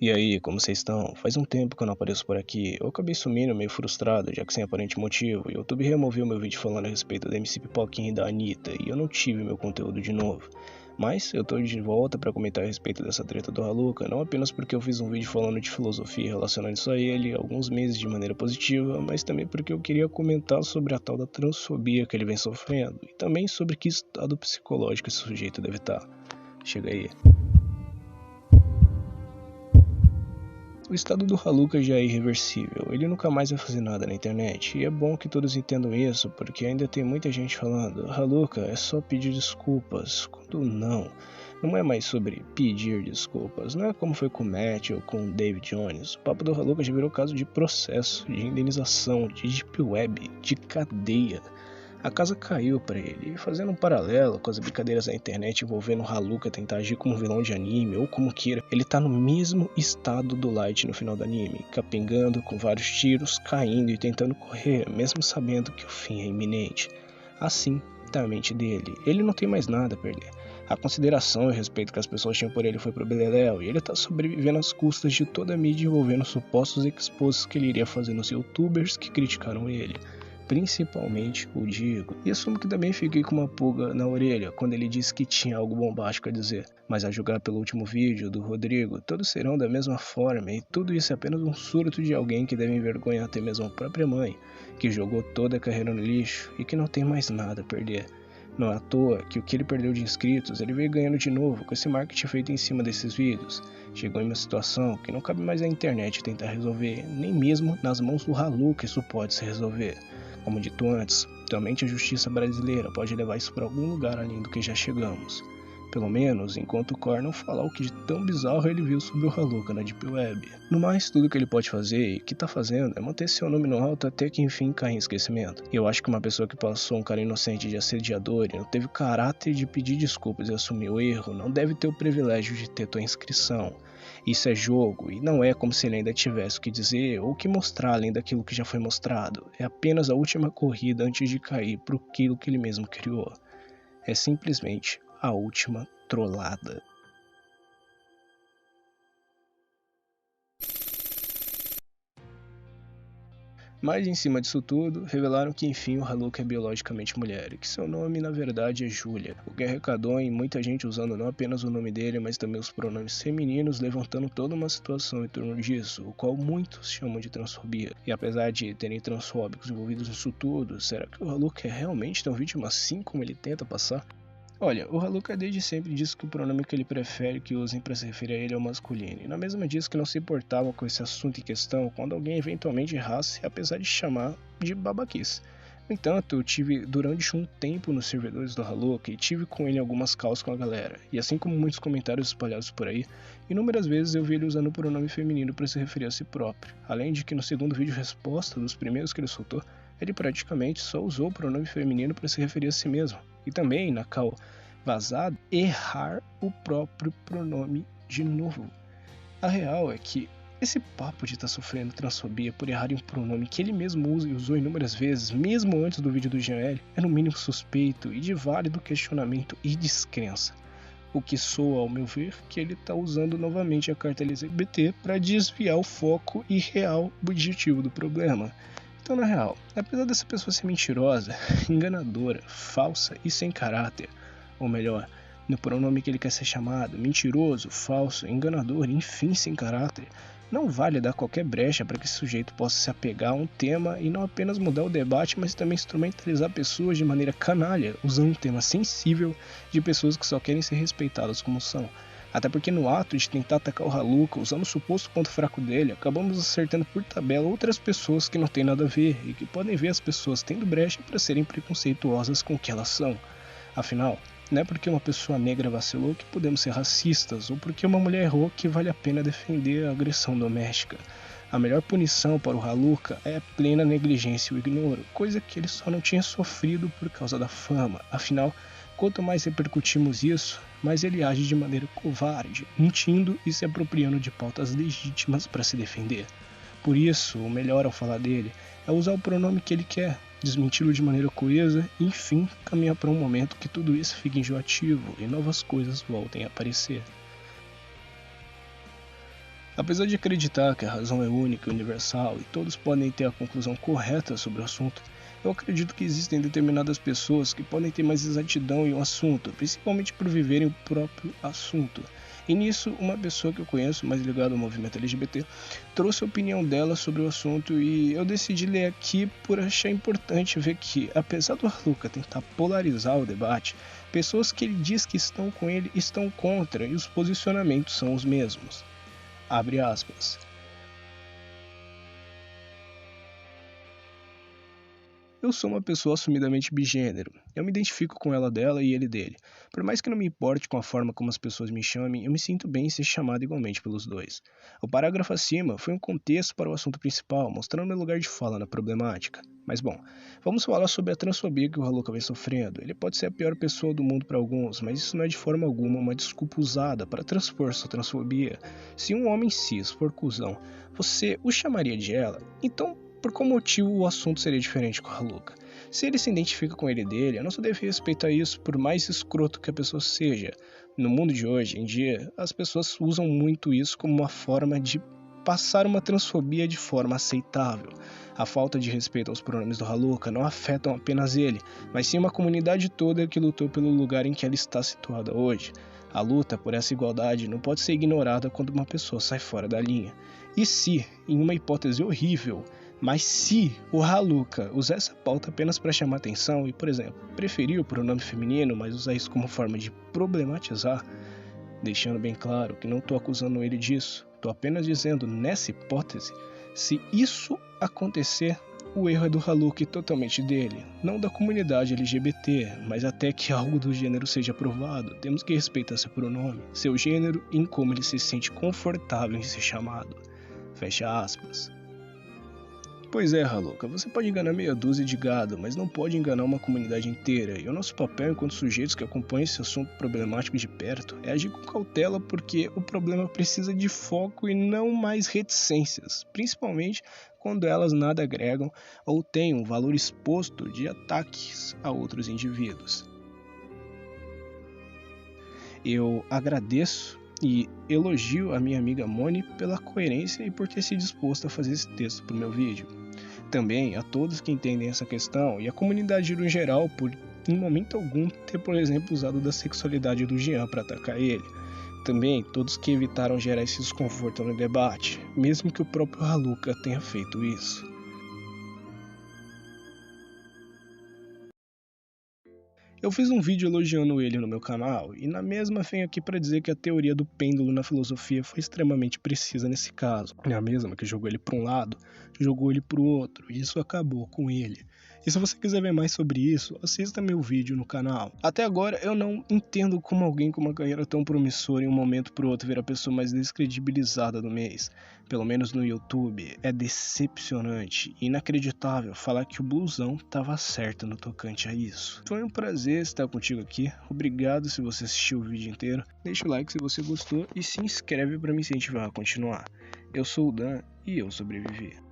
E aí, como vocês estão? Faz um tempo que eu não apareço por aqui. Eu acabei sumindo meio frustrado, já que sem aparente motivo, o YouTube removeu meu vídeo falando a respeito da MC Pipoquinha e da Anitta, e eu não tive meu conteúdo de novo. Mas eu tô de volta para comentar a respeito dessa treta do Raluca, não apenas porque eu fiz um vídeo falando de filosofia relacionando isso a ele alguns meses de maneira positiva, mas também porque eu queria comentar sobre a tal da transfobia que ele vem sofrendo, e também sobre que estado psicológico esse sujeito deve estar. Chega aí. O estado do Raluca já é irreversível, ele nunca mais vai fazer nada na internet, e é bom que todos entendam isso, porque ainda tem muita gente falando, Raluca é só pedir desculpas, quando não é mais sobre pedir desculpas, não é como foi com o Matt ou com o David Jones, o papo do Raluca já virou caso de processo, de indenização, de deep web, de cadeia. A casa caiu pra ele, e fazendo um paralelo com as brincadeiras da internet envolvendo o Raluca tentar agir como um vilão de anime ou como queira, ele tá no mesmo estado do Light no final do anime, capengando com vários tiros, caindo e tentando correr, mesmo sabendo que o fim é iminente. Assim tá a mente dele, ele não tem mais nada a perder. A consideração e o respeito que as pessoas tinham por ele foi pro beleléu, e ele tá sobrevivendo às custas de toda a mídia envolvendo supostos exposes que ele iria fazer nos youtubers que criticaram ele. Principalmente o Diego. E assumo que também fiquei com uma pulga na orelha quando ele disse que tinha algo bombástico a dizer. Mas a julgar pelo último vídeo do Rodrigo, todos serão da mesma forma e tudo isso é apenas um surto de alguém que deve envergonhar até mesmo a própria mãe, que jogou toda a carreira no lixo e que não tem mais nada a perder. Não é à toa que o que ele perdeu de inscritos ele veio ganhando de novo com esse marketing feito em cima desses vídeos. Chegou em uma situação que não cabe mais à internet tentar resolver, nem mesmo nas mãos do Raluca isso pode se resolver. Como dito antes, somente a justiça brasileira pode levar isso para algum lugar além do que já chegamos. Pelo menos enquanto o Core não falar o que de tão bizarro ele viu sobre o Raluca na Deep Web. No mais, tudo que ele pode fazer e que tá fazendo é manter seu nome no alto até que enfim caia em esquecimento. E eu acho que uma pessoa que passou um cara inocente de assediador e não teve o caráter de pedir desculpas e assumir o erro não deve ter o privilégio de ter tua inscrição. Isso é jogo e não é como se ele ainda tivesse o que dizer ou o que mostrar além daquilo que já foi mostrado. É apenas a última corrida antes de cair pro aquilo que ele mesmo criou. É simplesmente a última trollada. Mas em cima disso tudo, revelaram que enfim o Raluca é biologicamente mulher, e que seu nome na verdade é Julia, o que arrecadou em muita gente usando não apenas o nome dele, mas também os pronomes femininos, levantando toda uma situação em torno disso, o qual muitos chamam de transfobia. E apesar de terem transfóbicos envolvidos nisso tudo, será que o Raluca é realmente tão vítima assim como ele tenta passar? Olha, o Raluca desde sempre disse que o pronome que ele prefere que usem para se referir a ele é o masculino, e na mesma disse que não se importava com esse assunto em questão quando alguém eventualmente errasse, apesar de chamar de babaquice. No entanto, eu tive durante um tempo nos servidores do Raluca e tive com ele algumas calls com a galera, e assim como muitos comentários espalhados por aí, inúmeras vezes eu vi ele usando o pronome feminino para se referir a si próprio, além de que no segundo vídeo resposta dos primeiros que ele soltou, ele praticamente só usou o pronome feminino para se referir a si mesmo. E também, na call vazada, errar o próprio pronome de novo. A real é que esse papo de estar sofrendo transfobia por errar em um pronome que ele mesmo usa e usou inúmeras vezes, mesmo antes do vídeo do GL, é no mínimo suspeito e de válido questionamento e descrença. O que soa, ao meu ver, que ele está usando novamente a carta LGBT para desviar o foco e real objetivo do problema. Então, na real, apesar dessa pessoa ser mentirosa, enganadora, falsa e sem caráter, ou melhor, no pronome que ele quer ser chamado, mentiroso, falso, enganador, enfim, sem caráter, não vale dar qualquer brecha para que esse sujeito possa se apegar a um tema e não apenas mudar o debate, mas também instrumentalizar pessoas de maneira canalha, usando um tema sensível de pessoas que só querem ser respeitadas como são. Até porque no ato de tentar atacar o Raluca, usando o suposto ponto fraco dele, acabamos acertando por tabela outras pessoas que não tem nada a ver e que podem ver as pessoas tendo brecha para serem preconceituosas com o que elas são. Afinal, não é porque uma pessoa negra vacilou que podemos ser racistas, ou porque uma mulher errou que vale a pena defender a agressão doméstica. A melhor punição para o Raluca é a plena negligência e o ignoro, coisa que ele só não tinha sofrido por causa da fama. Afinal, quanto mais repercutimos isso, mais ele age de maneira covarde, mentindo e se apropriando de pautas legítimas para se defender. Por isso, o melhor ao falar dele é usar o pronome que ele quer, desmenti-lo de maneira coesa e, enfim, caminhar para um momento que tudo isso fique enjoativo e novas coisas voltem a aparecer. Apesar de acreditar que a razão é única e universal e todos podem ter a conclusão correta sobre o assunto, eu acredito que existem determinadas pessoas que podem ter mais exatidão em um assunto, principalmente por viverem o próprio assunto. E nisso, uma pessoa que eu conheço, mais ligada ao movimento LGBT, trouxe a opinião dela sobre o assunto e eu decidi ler aqui por achar importante ver que, apesar do Haluka tentar polarizar o debate, pessoas que ele diz que estão com ele estão contra e os posicionamentos são os mesmos. Abre aspas. Eu sou uma pessoa assumidamente bigênero. Eu me identifico com ela dela e ele dele. Por mais que não me importe com a forma como as pessoas me chamem, eu me sinto bem em ser chamado igualmente pelos dois. O parágrafo acima foi um contexto para o assunto principal, mostrando meu lugar de fala na problemática. Mas bom, vamos falar sobre a transfobia que o Haluka vem sofrendo. Ele pode ser a pior pessoa do mundo para alguns, mas isso não é de forma alguma uma desculpa usada para transpor sua transfobia. Se um homem cis for cuzão, você o chamaria de ela? Então, por qual motivo o assunto seria diferente com o Haluka? Se ele se identifica com ele dele, eu não só devo respeitar isso por mais escroto que a pessoa seja. No mundo de hoje em dia, as pessoas usam muito isso como uma forma de passar uma transfobia de forma aceitável. A falta de respeito aos pronomes do Haluka não afetam apenas ele, mas sim uma comunidade toda que lutou pelo lugar em que ela está situada hoje. A luta por essa igualdade não pode ser ignorada quando uma pessoa sai fora da linha. E se, em uma hipótese horrível, mas se o Haluka usar essa pauta apenas para chamar atenção e, por exemplo, preferir o pronome feminino, mas usar isso como forma de problematizar, deixando bem claro que não estou acusando ele disso, estou apenas dizendo, nessa hipótese, se isso acontecer, o erro é do Haluka e totalmente dele, não da comunidade LGBT, mas até que algo do gênero seja aprovado, temos que respeitar seu pronome, seu gênero e em como ele se sente confortável em ser chamado. Fecha aspas. Pois é, Haluka, você pode enganar meia dúzia de gado, mas não pode enganar uma comunidade inteira, e o nosso papel enquanto sujeitos que acompanham esse assunto problemático de perto é agir com cautela porque o problema precisa de foco e não mais reticências, principalmente quando elas nada agregam ou têm um valor exposto de ataques a outros indivíduos. Eu agradeço e elogio a minha amiga Moni pela coerência e por ter se disposto a fazer esse texto para o meu vídeo. Também a todos que entendem essa questão e a comunidade no geral por, em momento algum, ter, por exemplo, usado da sexualidade do Jean para atacar ele. Também todos que evitaram gerar esse desconforto no debate, mesmo que o próprio Haluka tenha feito isso. Eu fiz um vídeo elogiando ele no meu canal, e na mesma venho aqui para dizer que a teoria do pêndulo na filosofia foi extremamente precisa nesse caso. É a mesma que jogou ele para um lado, jogou ele para o outro, e isso acabou com ele. E se você quiser ver mais sobre isso, assista meu vídeo no canal. Até agora eu não entendo como alguém com uma carreira tão promissora em um momento pro outro vira a pessoa mais descredibilizada do mês. Pelo menos no YouTube, é decepcionante e inacreditável falar que o blusão tava certo no tocante a isso. Foi um prazer estar contigo aqui, obrigado se você assistiu o vídeo inteiro, deixa o like se você gostou e se inscreve para me incentivar a continuar. Eu sou o Dan e eu sobrevivi.